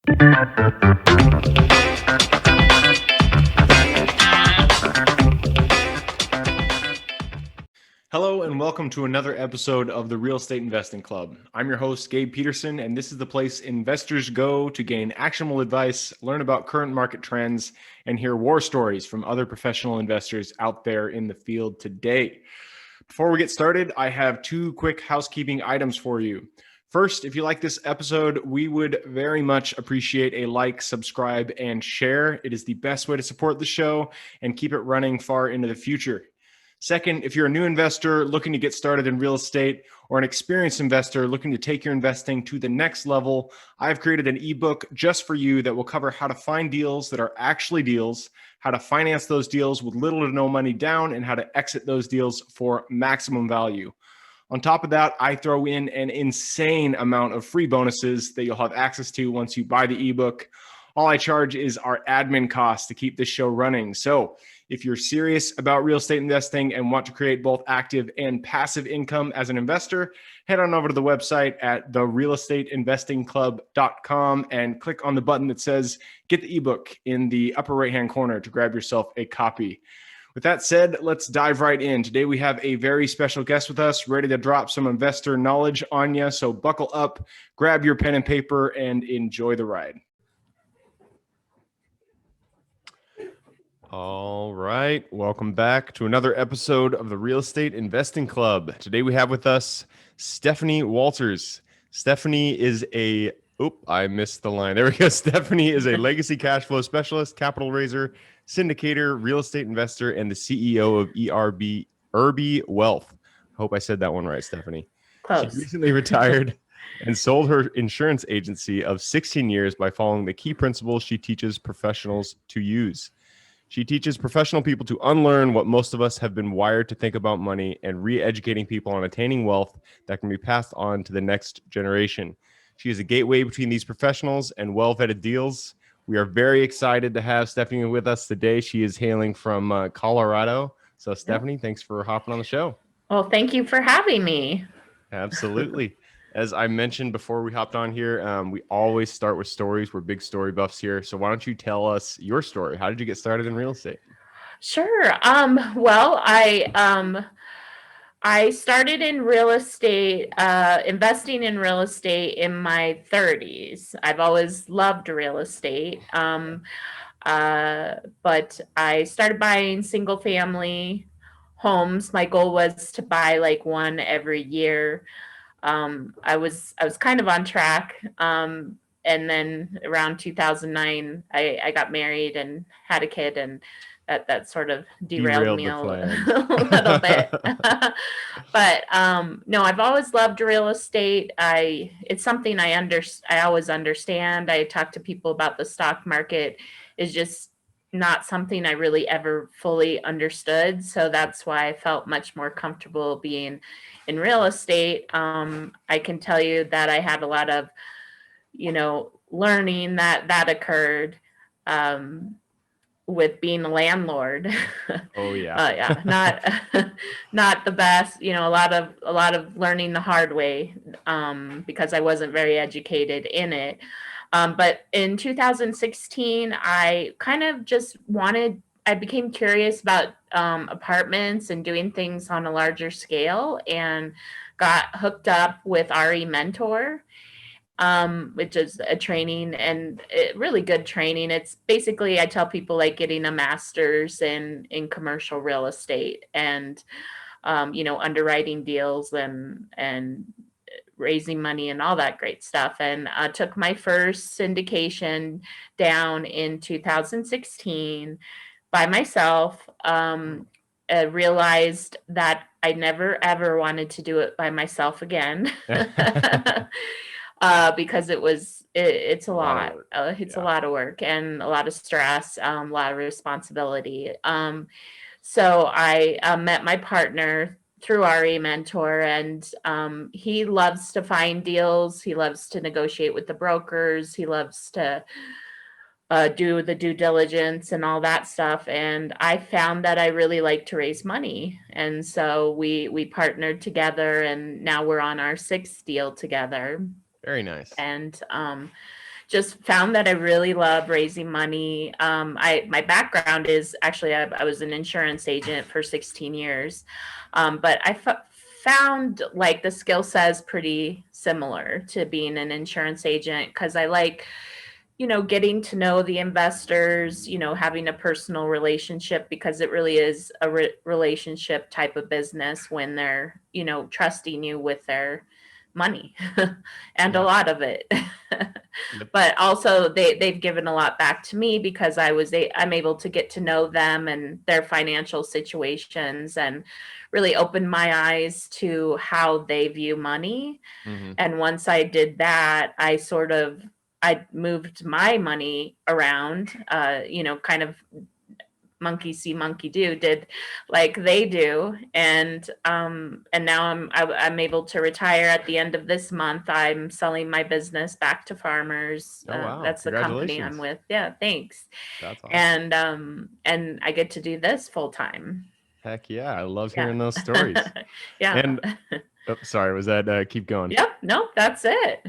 Hello and welcome to another episode of the Real Estate Investing Club. I'm your host, Gabe Peterson, and this is the place investors go to gain actionable advice, learn about current market trends, and hear war stories from other professional investors out there in the field today. Before we get started, I have two quick housekeeping items for you. First, if you like this episode, we would very much appreciate a like, subscribe, and share. It is the best way to support the show and keep it running far into the future. Second, if you're a new investor looking to get started in real estate or an experienced investor looking to take your investing to the next level, I've created an ebook just for you that will cover how to find deals that are actually deals, how to finance those deals with little to no money down, and how to exit those deals for maximum value. On top of that, I throw in an insane amount of free bonuses that you'll have access to once you buy the ebook. All I charge is our admin costs to keep this show running. So if you're serious about real estate investing and want to create both active and passive income as an investor, head on over to the website at therealestateinvestingclub.com and click on the button that says get the ebook in the upper right-hand corner to grab yourself a copy. With that said, let's dive right in. Today we have a very special guest with us, ready to drop some investor knowledge on you. So buckle up, grab your pen and paper, and enjoy the ride. All right. Welcome back to another episode of the Real Estate Investing Club. Today we have with us Stephanie Walters. Stephanie is I missed the line. There we go. Stephanie is a legacy cash flow specialist, capital raiser, syndicator, real estate investor, and the CEO of ERB Wealth. I hope I said that one right, Stephanie. Close. She recently retired and sold her insurance agency of 16 years by following the key principles she teaches professionals to use. She teaches professional people to unlearn what most of us have been wired to think about money and re-educating people on attaining wealth that can be passed on to the next generation. She is a gateway between these professionals and well-vetted deals. We are very excited to have Stephanie with us today. She is hailing from Colorado. So Stephanie, thanks for hopping on the show. Well, thank you for having me. Absolutely. As I mentioned before we hopped on here, we always start with stories. We're big story buffs here. So why don't you tell us your story? How did you get started in real estate? Sure. Well, I started in real estate, investing in real estate in my 30s. I've always loved real estate. But I started buying single family homes. My goal was to buy like one every year. I was kind of on track. And then around 2009, I got married and had a kid, and that sort of derailed me a little bit. But no, I've always loved real estate. It's something I always understand. I talk to people about the stock market. Is just not something I really ever fully understood. So that's why I felt much more comfortable being in real estate. I can tell you that I had a lot of, learning that occurred with being a landlord. Oh yeah. Yeah, not the best, a lot of learning the hard way, because I wasn't very educated in it. But in 2016, I kind of I became curious about apartments and doing things on a larger scale, and got hooked up with RE Mentor, which is a training, and really good training. It's basically, I tell people, like getting a master's in commercial real estate, and underwriting deals and raising money and all that great stuff. And took my first syndication down in 2016 by myself. Realized that I never ever wanted to do it by myself again. Because it's a lot. It's a lot of work and a lot of stress, a lot of responsibility. So I met my partner through RE Mentor, and he loves to find deals. He loves to negotiate with the brokers. He loves to do the due diligence and all that stuff. And I found that I really like to raise money. And so we partnered together, and now we're on our 6th deal together. Very nice. And just found that I really love raising money. My background is actually I was an insurance agent for 16 years, but found like the skill set is pretty similar to being an insurance agent because I like getting to know the investors, having a personal relationship because it really is a relationship type of business when they're, trusting you with their money and a Yeah. lot of it. Yep. But also they've given a lot back to me because I'm able to get to know them and their financial situations and really open my eyes to how they view money. Mm-hmm. And once I did that, I moved my money around, kind of monkey see, monkey do, did like they do, and now I'm able to retire at the end of this month. I'm selling my business back to farmers. Oh, wow. That's the company I'm Congratulations. with. Yeah, thanks. That's awesome. And I get to do this full time. Heck yeah. I love Yeah. hearing those stories. Yeah. And oh, sorry, was that keep going? Yep. No, that's it.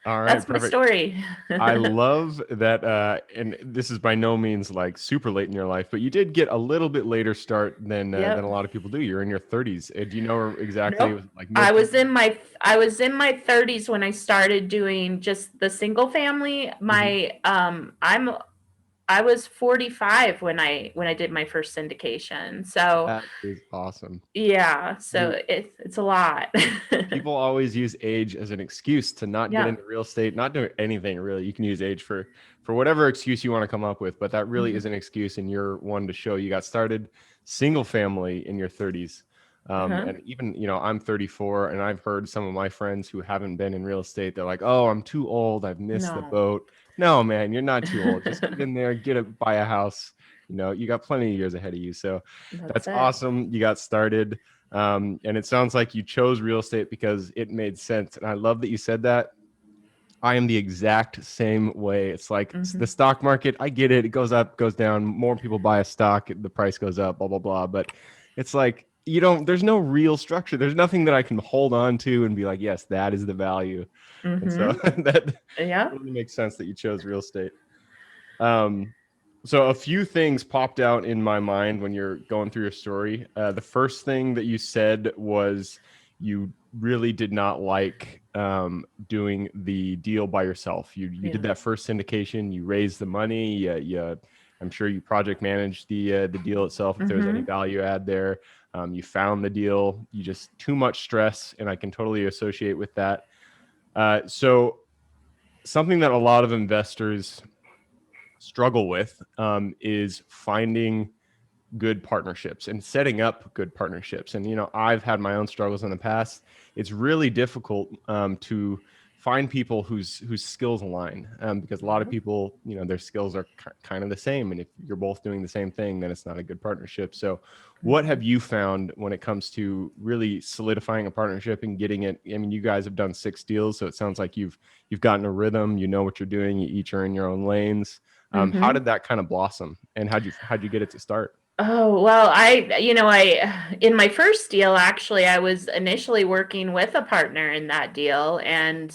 All right, That's my perfect. story. I love that, and this is by no means like super late in your life, but you did get a little bit later start than a Yep. lot of people do. You're in your 30s. Do you know exactly Nope. like I mid was 30s? in my I was in my 30s when I started doing just the single family. Hmm. I was 45 when I did my first syndication. So, That is awesome. yeah, so You it's a lot. People always use age as an excuse to not get Yeah. into real estate, not do anything really. You can use age for whatever excuse you want to come up with, but that really Mhm. is an excuse, and you're one to show you got started single family in your 30s. Uh-huh. And even, I'm 34, and I've heard some of my friends who haven't been in real estate, they're like, "Oh, I'm too old. I've missed the No. boat." No, man, you're not too old. Just get in there, buy a house. You got plenty of years ahead of you. So That's that's it. awesome. You got started. And it sounds like you chose real estate because it made sense. And I love that you said that. I am the exact same way. It's like the Mhm. stock market. I get it. It goes up, goes down. More people buy a stock, the price goes up, blah, blah, blah. But it's like, there's no real structure. There's nothing that I can hold on to and be like, yes, that is the value. And so Mhm. that Yeah. totally makes sense that you chose real estate. Um, so a few things popped out in my mind when you're going through your story. The first thing that you said was you really did not like doing the deal by yourself. You did Yeah. that first syndication. You raised the money. I'm sure you project managed the deal itself if there was any Mhm. value add there. You found the deal. You just too much stress, and I can totally associate with that. So something that a lot of investors struggle with is finding good partnerships and setting up good partnerships. And I've had my own struggles in the past. It's really difficult to find people whose skills align, because a lot of Mhm. people, their skills are kind of the same, and if you're both doing the same thing, then it's not a good partnership. So what Mhm. have you found when it comes to really solidifying a partnership and getting it? I mean, you guys have done 6 deals, so it sounds like you've gotten a rhythm. You know what you're doing. You each are in your own lanes. How Mhm. did that kind of blossom, and how'd you get it to start? Oh, well, in my first deal, actually, I was initially working with a partner in that deal, and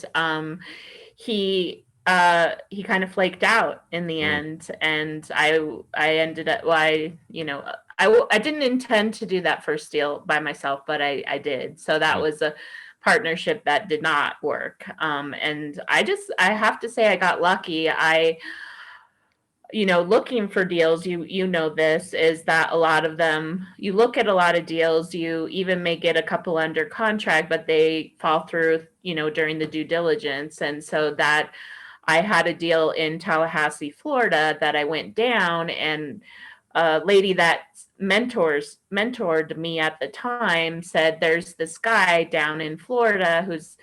he kind of flaked out in the Mm, end, and I ended up, well, I didn't intend to do that first deal by myself, but I did. So that mm, was a partnership that did not work. And I have to say I got lucky. Looking for deals, you know this is that a lot of them, you look at a lot of deals, you even may get a couple under contract, but they fall through, during the due diligence. And so that I had a deal in Tallahassee, Florida that I went down, and a lady that mentored me at the time said there's this guy down in Florida who's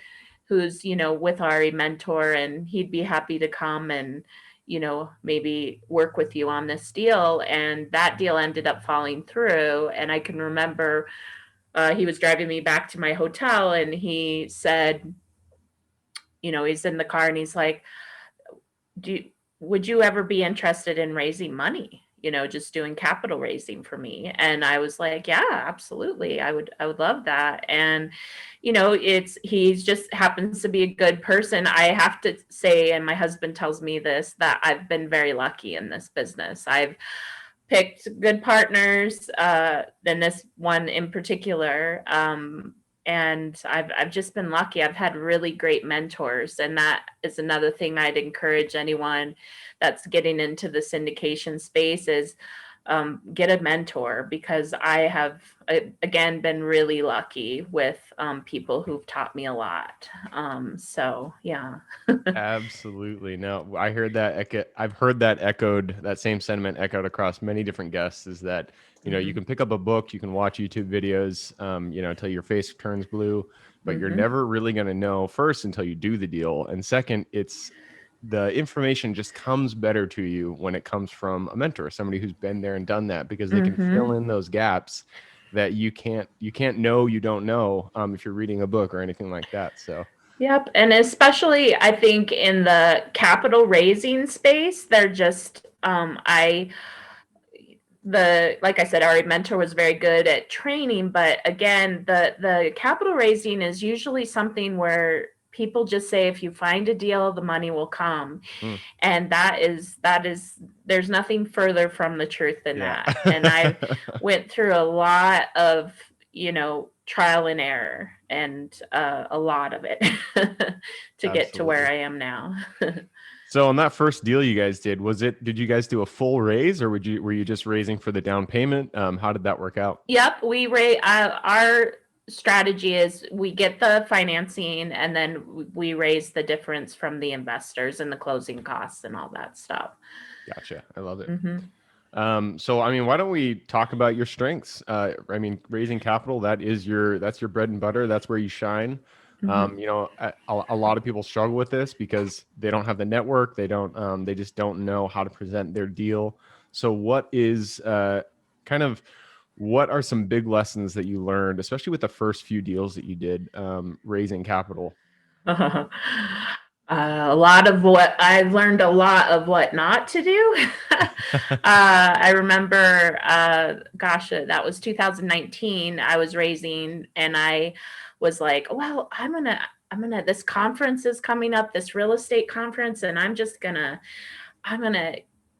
with our mentor, and he'd be happy to come and maybe work with you on this deal. And that deal ended up falling through. And I can remember he was driving me back to my hotel, and he said, he's in the car, and he's like, do would you ever be interested in raising money? just doing capital raising for me. And I was like, yeah, absolutely. I would love that. And, he's just happens to be a good person. I have to say, and my husband tells me this, that I've been very lucky in this business. I've picked good partners, than this one in particular. And I've just been lucky. I've had really great mentors, and that is another thing I'd encourage anyone that's getting into the syndication space is, get a mentor, because I have, again, been really lucky with, people who've taught me a lot. So yeah. Absolutely. No, I heard that I've heard that echoed, that same sentiment echoed across many different guests, is that, you can pick up a book, you can watch YouTube videos, until your face turns blue, but you're Mhm. never really going to know, first, until you do the deal. And second, it's the information just comes better to you when it comes from a mentor, somebody who's been there and done that, because they can fill Mhm. in those gaps that you can't know, you don't know, if you're reading a book or anything like that. So Yep, and especially I think in the capital raising space, they're just, like I said, our mentor was very good at training, but again, the capital raising is usually something where people just say, if you find a deal, the money will come. mm, And that is there's nothing further from the truth than yeah. that. And I went through a lot of, trial and error, and a lot of it to get to where Absolutely. I am now. So on that first deal you guys did, did you guys do a full raise, or were you just raising for the down payment? How did that work out? Yep, our strategy is we get the financing, and then we raise the difference from the investors and the closing costs and all that stuff. Gotcha. I love it. Hmm. So I mean, why don't we talk about your strengths? I mean, raising capital, that's your bread and butter. That's where you shine. Hmm. A lot of people struggle with this because they don't have the network. They just don't know how to present their deal. So what are some big lessons that you learned, especially with the first few deals that you did, raising capital? A lot of what I've learned, a lot of what not to do. I remember, gosh, that was 2019. I was raising, and I was like, well, this conference is coming up, this real estate conference, and I'm gonna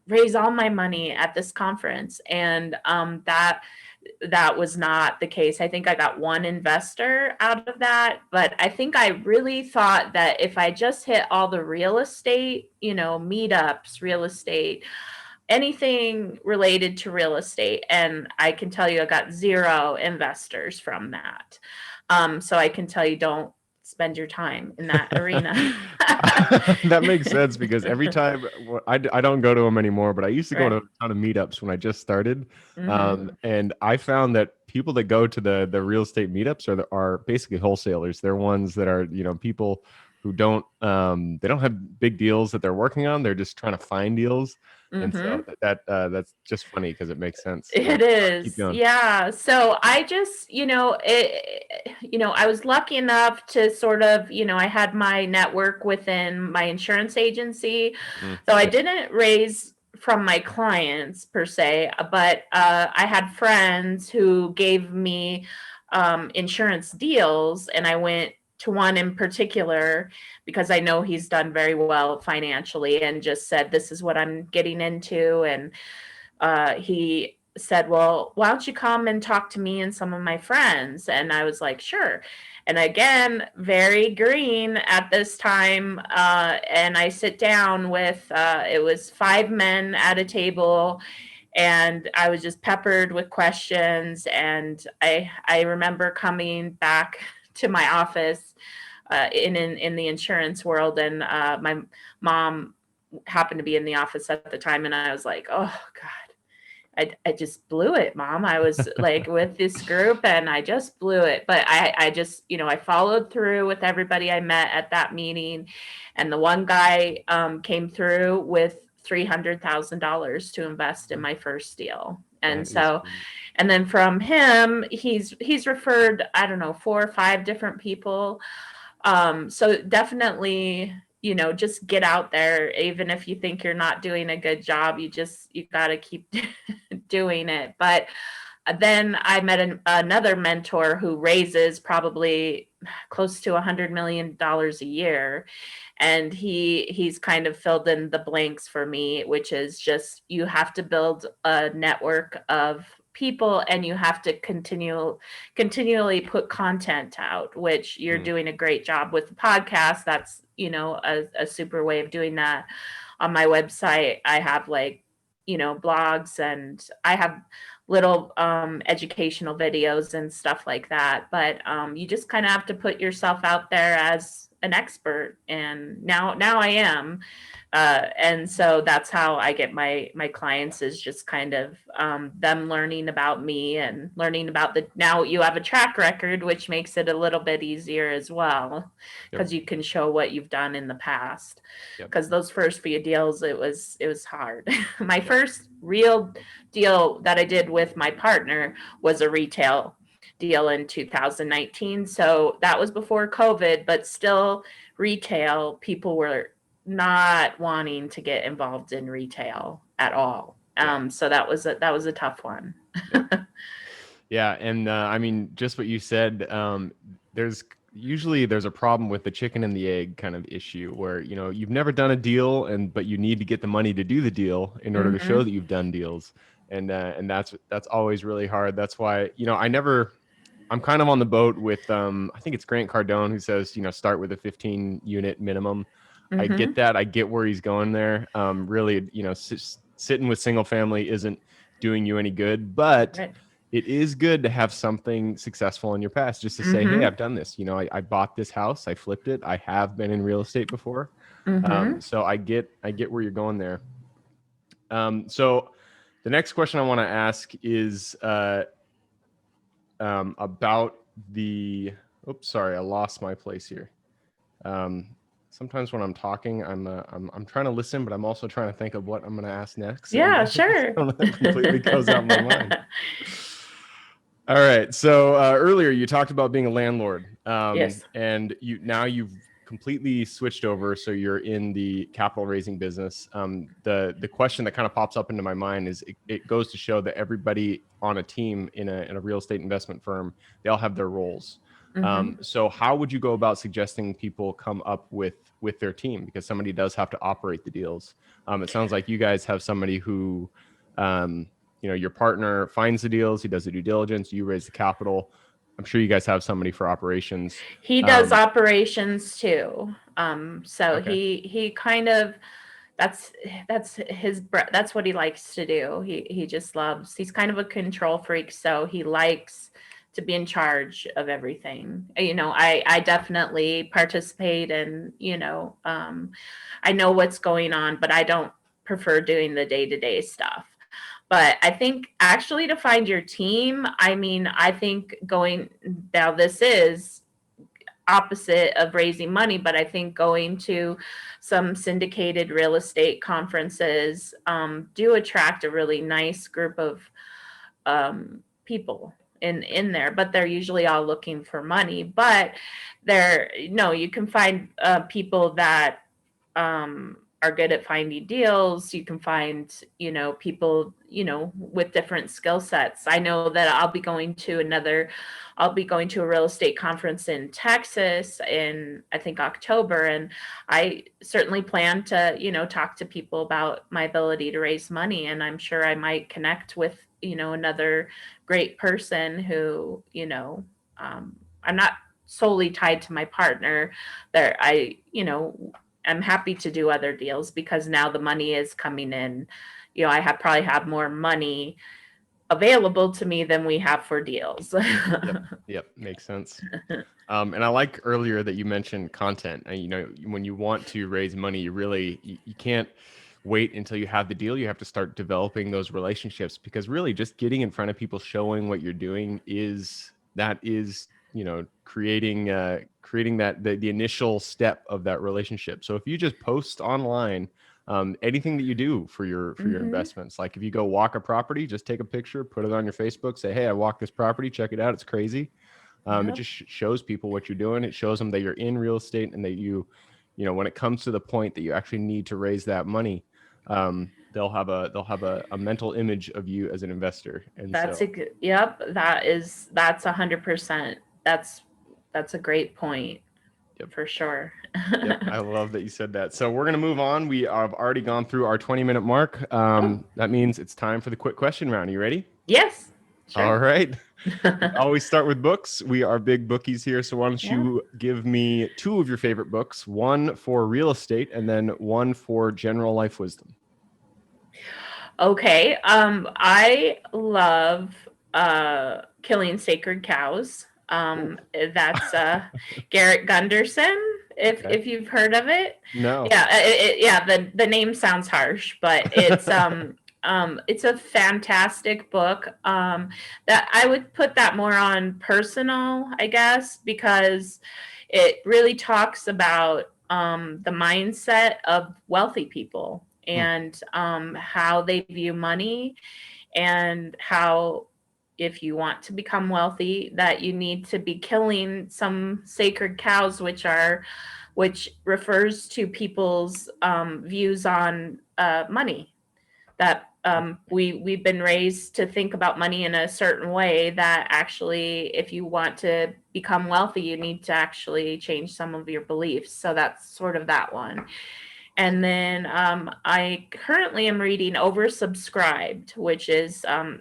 raise all my money at this conference. And that was not the case. I think I got one investor out of that, but I think I really thought that if I just hit all the real estate, meetups, real estate, anything related to real estate, and I can tell you I got zero investors from that. So I can tell you, don't spend your time in that arena. That makes sense, because every time I don't go to them anymore, but I used to go to a Right. ton of meetups when I just started. Hmm. And I found that people that go to the real estate meetups are basically wholesalers. They're ones that are, people who they don't have big deals that they're working on. They're just trying to find deals. And so Hmm. that's just funny because it makes sense. It So keep is. going. Yeah. So I just, I was lucky enough to sort of, I had my network within my insurance agency. So I Nice. didn't raise from my clients per se, but I had friends who gave me insurance deals, and I went to one in particular because I know he's done very well financially, and just said, this is what I'm getting into. And he said, well, why don't you come and talk to me and some of my friends? And I was like, sure. And again, very green at this time. And I sit down with, it was 5 men at a table, and I was just peppered with questions. And I remember coming back to my office, in the insurance world, and my mom happened to be in the office at the time, and I was like, oh God, I just blew it, mom. I was like with this group, and I just blew it. But I just, I followed through with everybody I met at that meeting. And the one guy came through with $300,000 to invest in my first deal. And That is so, sweet. and then from him, he's referred, I don't know, 4 or 5 different people. So definitely, just get out there. Even if you think you're not doing a good job, you got to keep doing it. But then I met another mentor who raises probably close to $100 million a year, and he's kind of filled in the blanks for me, which is just you have to build a network of people, and you have to continually put content out, which you're doing a great job with the podcast. That's a super way of doing that. On my website, I have blogs, and I have little educational videos and stuff like that. But you just kind of have to put yourself out there as an expert, and now I am. And so that's how I get my clients, is just kind of them learning about me and learning about now you have a track record, which makes it a little bit easier as well, because you can show what you've done in the past. Because those first few deals, it was hard. My first real deal that I did with my partner was a retail deal in 2019. So that was before COVID, but still retail, people were not wanting to get involved in retail at all. So that was a tough one. Yeah. And I mean, just what you said, there's a problem with the chicken and the egg kind of issue where, you've never done a deal but you need to get the money to do the deal in order to show that you've done deals. And that's always really hard. That's why, I'm kind of on the boat with, I think it's Grant Cardone who says, start with a 15 unit minimum. I get that. I get where he's going there. Really, sitting with single family isn't doing you any good, but it is good to have something successful in your past, just to say, hey, I've done this. I bought this house, I flipped it. I have been in real estate before. So I get where you're going there. So the next question I want to ask is about the, oops, sorry, I lost my place here. Sometimes when I'm talking, I'm trying to listen, but I'm also trying to think of what I'm going to ask next. Yeah, sure. It completely goes out of my mind. All right. So earlier you talked about being a landlord. Yes. And you've completely switched over, so you're in the capital raising business. The question that kind of pops up into my mind is it goes to show that everybody on a team in a real estate investment firm, they all have their roles. So how would you go about suggesting people come up with their team? Because somebody does have to operate the deals. It sounds like you guys have somebody who, your partner finds the deals, he does the due diligence, you raise the capital. I'm sure you guys have somebody for operations. He does operations too. So Okay. he kind of, that's what he likes to do. He just loves, he's kind of a control freak. So he likes to be in charge of everything. I definitely participate, and, I know what's going on, but I don't prefer doing the day-to-day stuff. But I think actually to find your team, I think now this is opposite of raising money, but I think going to some syndicated real estate conferences do attract a really nice group of people in there, but they're usually all looking for money. But you can find people that are good at finding deals. You can find, people, with different skill sets. I know that I'll be going to a real estate conference in Texas in, I think, October. And I certainly plan to, talk to people about my ability to raise money. And I'm sure I might connect with, another great person who, I'm not solely tied to my partner. I'm happy to do other deals because now the money is coming in. I probably have more money available to me than we have for deals. Yep. Makes sense. And I like earlier that you mentioned content. When you want to raise money, you can't wait until you have the deal. You have to start developing those relationships, because really just getting in front of people, showing what you're doing is creating that the initial step of that relationship. So if you just post online, anything that you do for your investments, like if you go walk a property, just take a picture, put it on your Facebook, say, hey, I walked this property, check it out, it's crazy. It just shows people what you're doing. It shows them that you're in real estate and that you when it comes to the point that you actually need to raise that money, they'll have a mental image of you as an investor. And That's so, yep. That's 100%. That's a great point yep. for sure. Yep, I love that you said that. So we're going to move on. We have already gone through our 20-minute mark. Oh, That means it's time for the quick question round. Are you ready? yes, All sure. right. We always start with books. We are big bookies here. So why don't Yeah. you give me two of your favorite books, one for real estate and then one for general life wisdom. Okay. I love Killing Sacred Cows. Ooh. That's Garrett Gunderson, Okay. if you've heard of it. No. Yeah, yeah, the name sounds harsh, but it's a fantastic book. That I would put that more on personal, I guess, because it really talks about the mindset of wealthy people Hmm. and how they view money, and how if you want to become wealthy that you need to be killing some sacred cows, which refers to people's views on money, that we've been raised to think about money in a certain way, that actually if you want to become wealthy you need to actually change some of your beliefs. So that's sort of that one. And then I currently am reading Oversubscribed, which is, I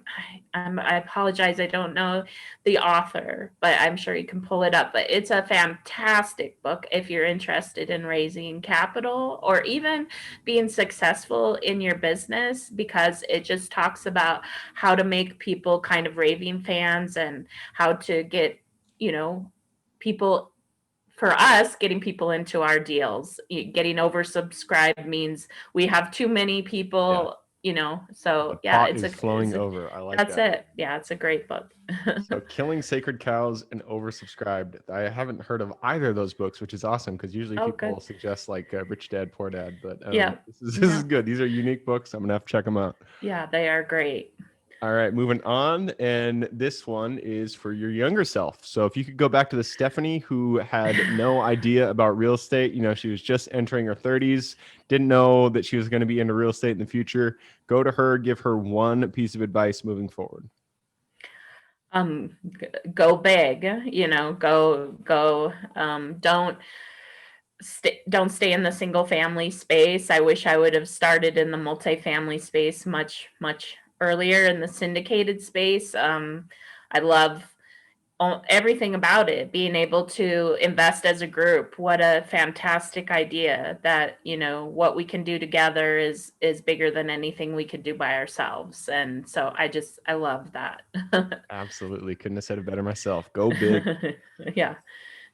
apologize, I don't know the author, but I'm sure you can pull it up. But it's a fantastic book if you're interested in raising capital or even being successful in your business, because it just talks about how to make people kind of raving fans and how to get, people, for us, getting people into our deals. Getting oversubscribed means we have too many Yeah. people, The so yeah, pot is flowing over. I like that's that. it. Yeah, it's a great book. So Killing Sacred Cows and Oversubscribed. I haven't heard of either of those books, which is awesome because usually Oh, people good. will suggest like Rich Dad, Poor Dad. But Yeah. this is No. good. These are unique books. I'm going to have to check them out. Yeah, they are great. All right, moving on. And this one is for your younger self. So if you could go back to the Stephanie who had no idea about real estate, she was just entering her 30s, didn't know that she was going to be into real estate in the future, go to her, give her one piece of advice moving forward. Go big, go, don't stay in the single family space. I wish I would have started in the multifamily space much earlier, in the syndicated space. I love everything about it, being able to invest as a group. What a fantastic idea, that what we can do together is bigger than anything we could do by ourselves. And so I love that. Absolutely. Couldn't have said it better myself. Go big. Yeah.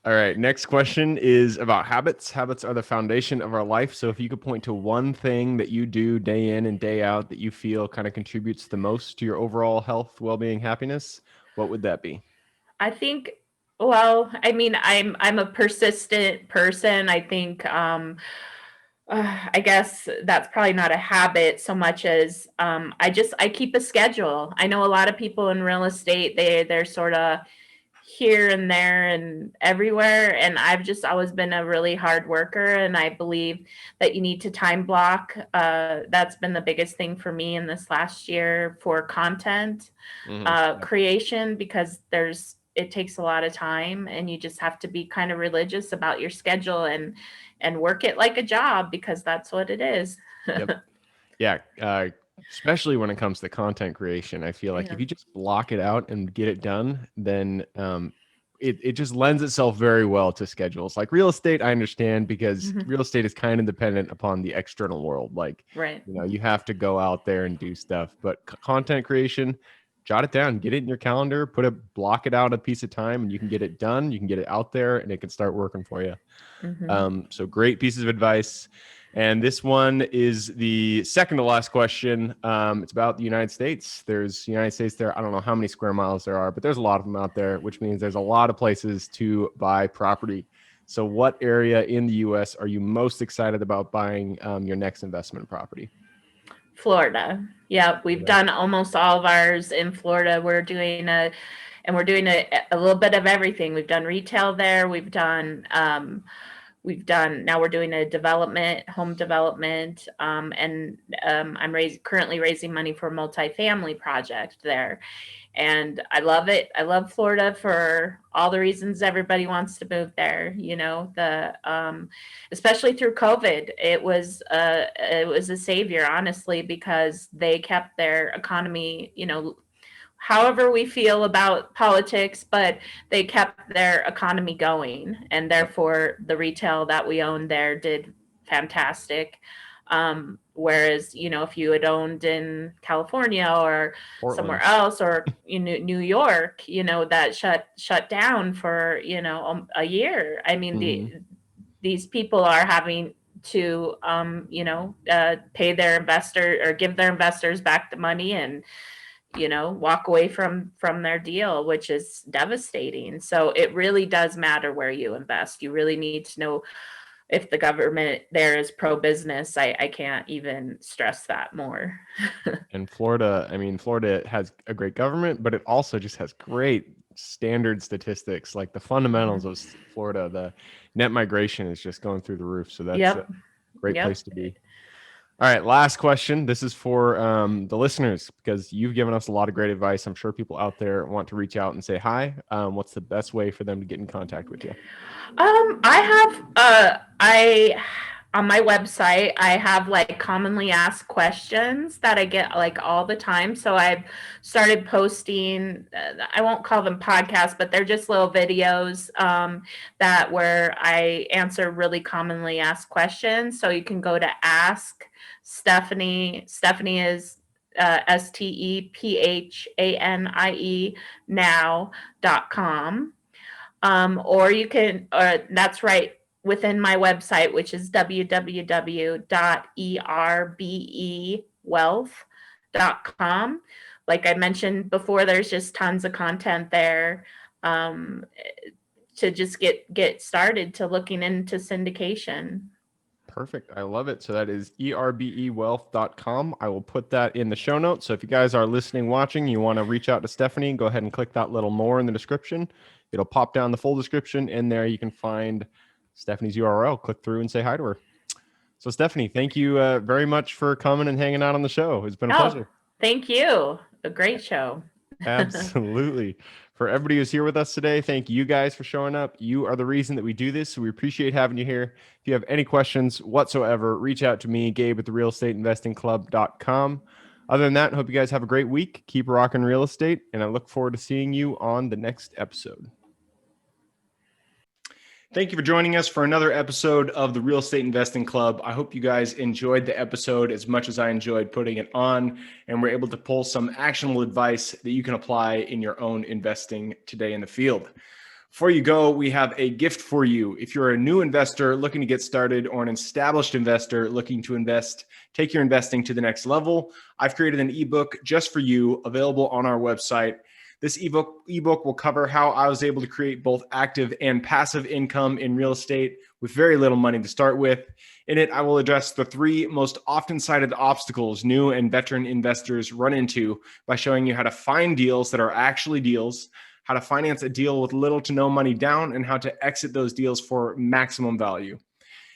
All right. Next question is about habits. Habits are the foundation of our life. So if you could point to one thing that you do day in and day out that you feel kind of contributes the most to your overall health, well-being, happiness, what would that be? I think, well, I mean, I'm a persistent person. I think I guess that's probably not a habit so much as I keep a schedule. I know a lot of people in real estate, they're sort of here and there and everywhere, and I've just always been a really hard worker, and I believe that you need to time block. That's been the biggest thing for me in this last year for content creation, because it takes a lot of time, and you just have to be kind of religious about your schedule and work it like a job, because that's what it is. Yep. Yeah. Especially when it comes to content creation, I feel like Yeah. if you just block it out and get it done, then it just lends itself very well to schedules. Like real estate, I understand because Mhm. real estate is kind of dependent upon the external world. Like, Right. you have to go out there and do stuff. But content creation, jot it down, get it in your calendar, block it out a piece of time, and you can get it done. You can get it out there, and it can start working for you. So great pieces of advice. And this one is the second to last question. It's about the United States. There's United States there. I don't know how many square miles there are, but there's a lot of them out there, which means there's a lot of places to buy property. So what area in the U.S. are you most excited about buying your next investment property? Florida. Yeah, we've done almost all of ours in Florida. We're doing a little bit of everything. We've done retail there. We've done now we're doing a home development, and I'm currently raising money for a multifamily project there. And I love it. I love Florida for all the reasons everybody wants to move there. Especially through COVID, it was a savior, honestly, because they kept their economy, however we feel about politics, but they kept their economy going, and therefore the retail that we owned there did fantastic. Whereas, if you had owned in California or Portland. somewhere else, or New York, that shut down for a year. I mean, these people are having to pay their investor or give their investors back the money and walk away from their deal, which is devastating. So it really does matter where you invest. You really need to know if the government there is pro-business. I can't even stress that more. And Florida, Florida has a great government, but it also just has great standard statistics, like the fundamentals of Florida. The net migration is just going through the roof. So that's a great place to be. All right, last question. This is for the listeners, because you've given us a lot of great advice. I'm sure people out there want to reach out and say hi. What's the best way for them to get in contact with you? On my website, I have like commonly asked questions that I get like all the time. So I've started posting, I won't call them podcasts, but they're just little videos that where I answer really commonly asked questions. So you can go to Ask Stephanie. Stephanie is STEPHANIE now.com. Or you can, that's right within my website, which is www.erbewealth.com. Like I mentioned before, there's just tons of content there to just get started to looking into syndication. Perfect. I love it. So that is erbewealth.com. I will put that in the show notes. So if you guys are listening, watching, you want to reach out to Stephanie, go ahead and click that little more in the description. It'll pop down the full description. In there, you can find Stephanie's URL. Click through and say hi to her. So Stephanie, thank you very much for coming and hanging out on the show. It's been a pleasure. Thank you. A great show. Absolutely. For everybody who's here with us today, thank you guys for showing up. You are the reason that we do this. So we appreciate having you here. If you have any questions whatsoever, reach out to me, Gabe at therealestateinvestingclub.com. Other than that, I hope you guys have a great week. Keep rocking real estate, and I look forward to seeing you on the next episode. Thank you for joining us for another episode of the Real Estate Investing Club. I hope you guys enjoyed the episode as much as I enjoyed putting it on, and we're able to pull some actionable advice that you can apply in your own investing today in the field. Before you go, we have a gift for you. If you're a new investor looking to get started, or an established investor looking to take your investing to the next level, I've created an ebook just for you, available on our website. This ebook will cover how I was able to create both active and passive income in real estate with very little money to start with. In it, I will address the 3 most often cited obstacles new and veteran investors run into by showing you how to find deals that are actually deals, how to finance a deal with little to no money down, and how to exit those deals for maximum value.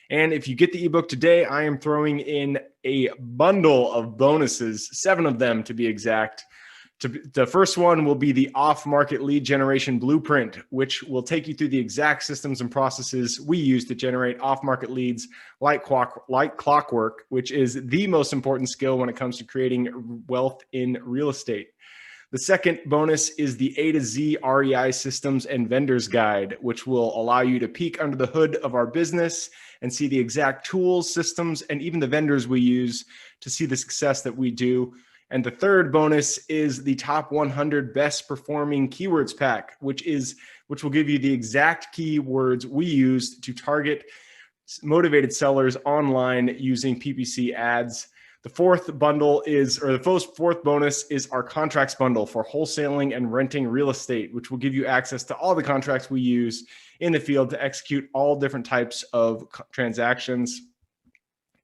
And if you get the ebook today, I am throwing in a bundle of bonuses, 7 of them to be exact. The first one will be the off-market lead generation blueprint, which will take you through the exact systems and processes we use to generate off-market leads like clockwork, which is the most important skill when it comes to creating wealth in real estate. The second bonus is the A to Z REI systems and vendors guide, which will allow you to peek under the hood of our business and see the exact tools, systems, and even the vendors we use to see the success that we do. And the third bonus is the top 100 best performing keywords pack, which will give you the exact keywords we use to target motivated sellers online using PPC ads. The fourth bonus is our contracts bundle for wholesaling and renting real estate, which will give you access to all the contracts we use in the field to execute all different types of transactions.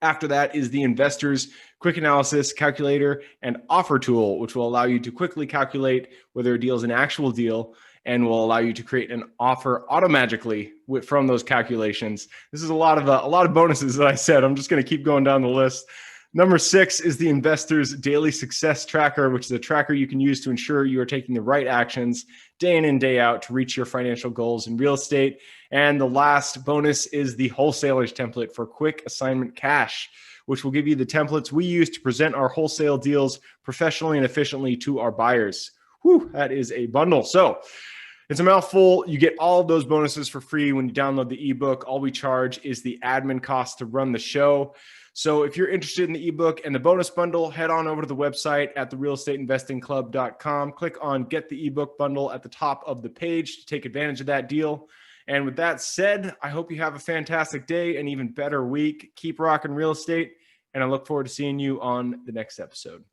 After that is the Investors Quick Analysis Calculator and Offer Tool, which will allow you to quickly calculate whether a deal is an actual deal and will allow you to create an offer automatically from those calculations. This is a lot of bonuses that I said. I'm just going to keep going down the list. Number 6 is the Investor's Daily Success Tracker, which is a tracker you can use to ensure you are taking the right actions day in and day out to reach your financial goals in real estate. And the last bonus is the Wholesaler's Template for quick assignment cash, which will give you the templates we use to present our wholesale deals professionally and efficiently to our buyers. Whew, that is a bundle. So it's a mouthful. You get all of those bonuses for free when you download the ebook. All we charge is the admin cost to run the show. So if you're interested in the ebook and the bonus bundle, head on over to the website at therealestateinvestingclub.com. Click on Get the Ebook Bundle at the top of the page to take advantage of that deal. And with that said, I hope you have a fantastic day and even better week. Keep rocking real estate, and I look forward to seeing you on the next episode.